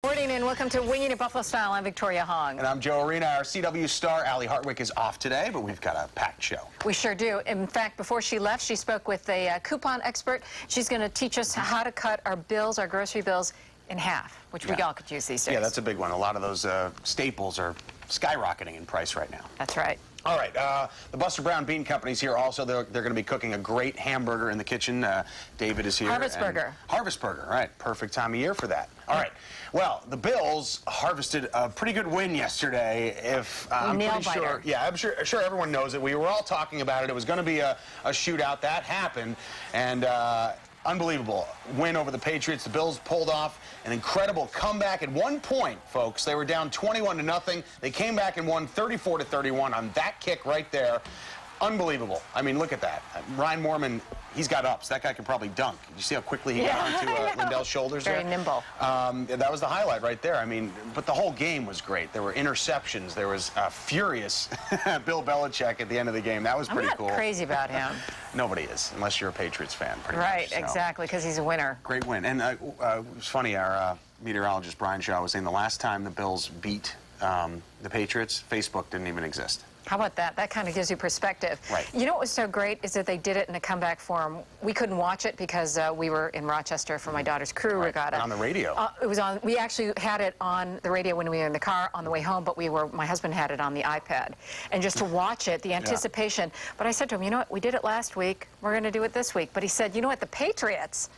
Morning and welcome to Winging It Buffalo Style. I'm Victoria Hong. And I'm Joe Arena. Our CW star, Allie Hartwick, is off today, but we've got a packed show. We sure do. In fact, before she left, she spoke with a coupon expert. She's going to teach us how to cut our bills, our grocery bills, in half, which we all could use these days. Yeah, that's a big one. A lot of those staples are skyrocketing in price right now. That's right. All right, the Buster Brown Bean Company's here also. They're going to be cooking a great hamburger in the kitchen. David is here. Harvest Burger. Harvest Burger, right. Perfect time of year for that. All right. Well, the Bills harvested a pretty good win yesterday. I'm pretty sure. Yeah, I'm sure everyone knows it. We were all talking about it. It was going to be a shootout. That happened. And unbelievable win over the Patriots. The Bills pulled off an incredible comeback. At one point, folks, they were down 21-0. They came back and won 34-31 on that kick right there. Unbelievable. I mean, look at that. Ryan Moorman, he's got ups. That guy can probably dunk. Did you see how quickly he got onto Lindell's shoulders there? Very nimble. That was the highlight right there. I mean, but the whole game was great. There were interceptions. There was furious Bill Belichick at the end of the game. That was pretty cool. I'm not crazy about him. Nobody is, unless you're a Patriots fan. Right, exactly, because he's a winner. Great win. And it was funny, our meteorologist, Brian Shaw, was saying the last time the Bills beat the Patriots, Facebook didn't even exist. How about that? That kind of gives you perspective. Right. You know what was so great is that they did it in a comeback form. We couldn't watch it because we were in Rochester for my daughter's crew regatta. And on the radio. It was on. We actually had it on the radio when we were in the car on the way home, but my husband had it on the iPad. And just to watch it, the anticipation. But I said to him, you know what? We did it last week. We're going to do it this week. But he said, you know what? The Patriots,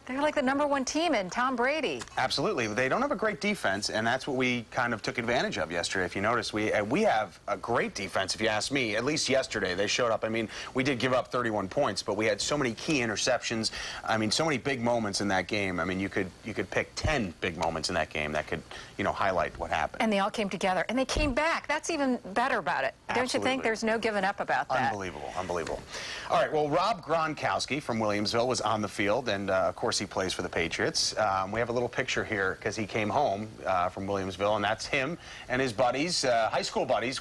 they're like the #1 team in Tom Brady. Absolutely. They don't have a great defense, and that's what we kind of took advantage of yesterday. If you notice, we have a great defense, if you ask me. At least yesterday, they showed up. I mean, we did give up 31 points, but we had so many key interceptions. I mean, so many big moments in that game. I mean, you could pick 10 big moments in that game that could, highlight what happened. And they all came together, and they came back. That's even better about it. Absolutely. Don't you think? There's no giving up about that. Unbelievable, unbelievable. All right, well, Rob Gronkowski from Williamsville was on the field, and, of course, he plays for the Patriots. We have a little picture here because he came home from Williamsville, and that's him and his buddies, high school buddies,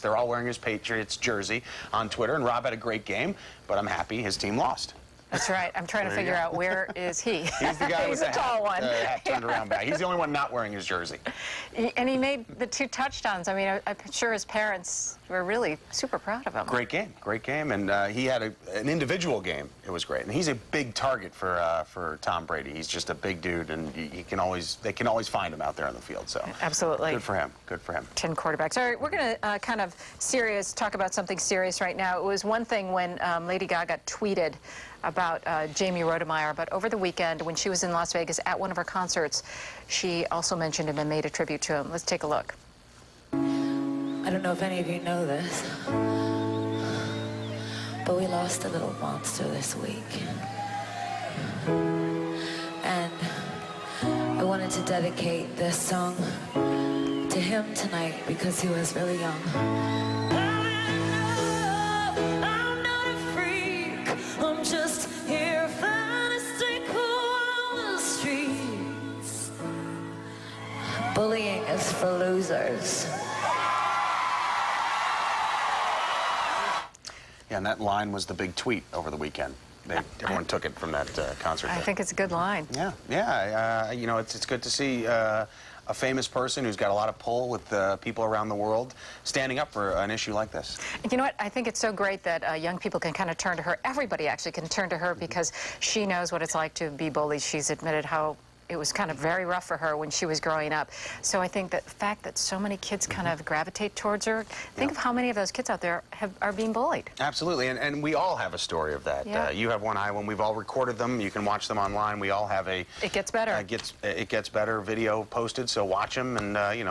they're all wearing his Patriots jersey on Twitter, and Rob had a great game, but I'm happy his team lost. That's right. I'm trying to figure out where is he. He's the guy with the tall one. Hat turned around back. He's the only one not wearing his jersey. And he made the 2 touchdowns. I mean, I'm sure his parents were really super proud of him. Great game, and he had an individual game. It was great, and he's a big target for Tom Brady. He's just a big dude, and they can always find him out there on the field. So absolutely, good for him. Good for him. 10 quarterbacks. All right, we're going to kind of talk about something serious right now. It was one thing when Lady Gaga tweeted about Jamey Rodemeyer, but over the weekend when she was in Las Vegas at one of her concerts, she also mentioned him and made a tribute to him. Let's take a look. I don't know if any of you know this, but we lost a little monster this week. And I wanted to dedicate this song to him tonight because he was really young. Just here fantastic on the streets. Bullying is for losers. Yeah, and that line was the big tweet over the weekend. Everyone took it from that concert. I think it's a good line. Yeah. It's good to see a famous person who's got a lot of pull with people around the world standing up for an issue like this. You know what? I think it's so great that young people can kind of turn to her. Everybody actually can turn to her because she knows what it's like to be bullied. She's admitted how it was kind of very rough for her when she was growing up. So I think that the fact that so many kids kind of gravitate towards her, think of how many of those kids out there are being bullied. Absolutely, and we all have a story of that. Yeah. You have one, I one. We've all recorded them. You can watch them online. We all have a... It gets better. It gets better video posted, so watch them, and you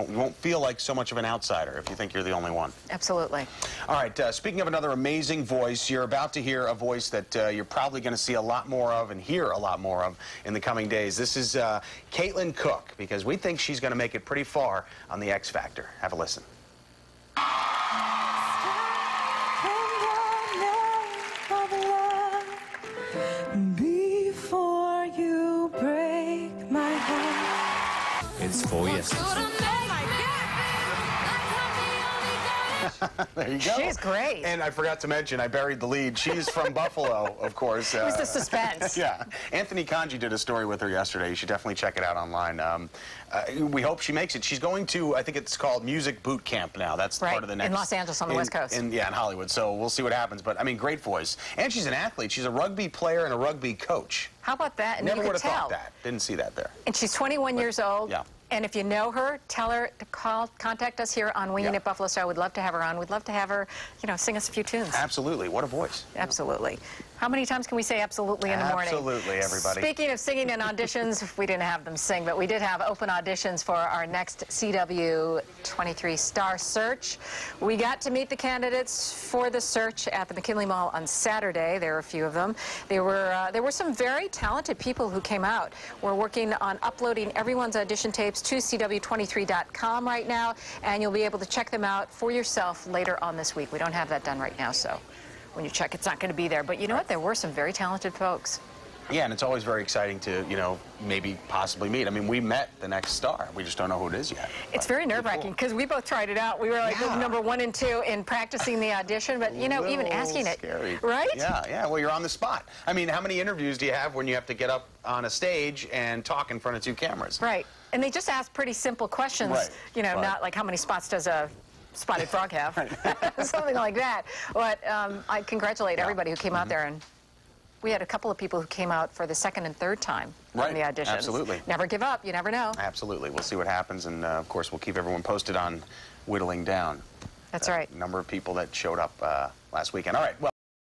won't feel like so much of an outsider if you think you're the only one. Absolutely. All right, speaking of another amazing voice, you're about to hear a voice that you're probably going to see a lot more of and hear a lot more of in the coming days. This is Caitlin Cook, because we think she's going to make it pretty far on the X Factor. Have a listen. Before you break my heart. It's 4 years. There you go. She's great. And I forgot to mention, I buried the lead. She's from Buffalo, of course. It was the suspense. Yeah. Anthony Kanji did a story with her yesterday. You should definitely check it out online. We hope she makes it. She's going to, I think it's called Music Boot Camp now. That's part of the next. In Los Angeles on the West Coast. Yeah, in Hollywood. So we'll see what happens. But, I mean, great voice. And she's an athlete. She's a rugby player and a rugby coach. How about that? And Never you would could have tell. thought that. Didn't see that there. And she's 21 years old. Yeah. And if you know her, tell her to contact us here on Winging It Buffalo Star. We'd love to have her on. We'd love to have her, you know, sing us a few tunes. Absolutely. What a voice. Absolutely. How many times can we say absolutely in the morning? Absolutely, everybody. Speaking of singing and auditions, we didn't have them sing, but we did have open auditions for our next CW23 Star Search. We got to meet the candidates for the search at the McKinley Mall on Saturday. There were a few of them. There were some very talented people who came out. We're working on uploading everyone's audition tapes to CW23.com right now, and you'll be able to check them out for yourself later on this week. We don't have that done right now, so when you check, it's not going to be there. But you know what? There were some very talented folks. Yeah, and it's always very exciting to, you know, maybe possibly meet. I mean, we met the next star. We just don't know who it is yet. It's very nerve-wracking because we both tried it out. We were like number 1 and 2 in practicing the audition, but, you know, even asking it. Scary. Right? Yeah, yeah. Well, you're on the spot. I mean, how many interviews do you have when you have to get up on a stage and talk in front of 2 cameras? Right. And they just ask pretty simple questions, you know, not like how many spots does a spotted frog have, something like that. But I congratulate everybody who came out there, and we had a couple of people who came out for the 2nd and 3rd time in the auditions. Absolutely. Never give up. You never know. Absolutely. We'll see what happens, and of course, we'll keep everyone posted on whittling down. That's right. Number of people that showed up last weekend. All right. Well.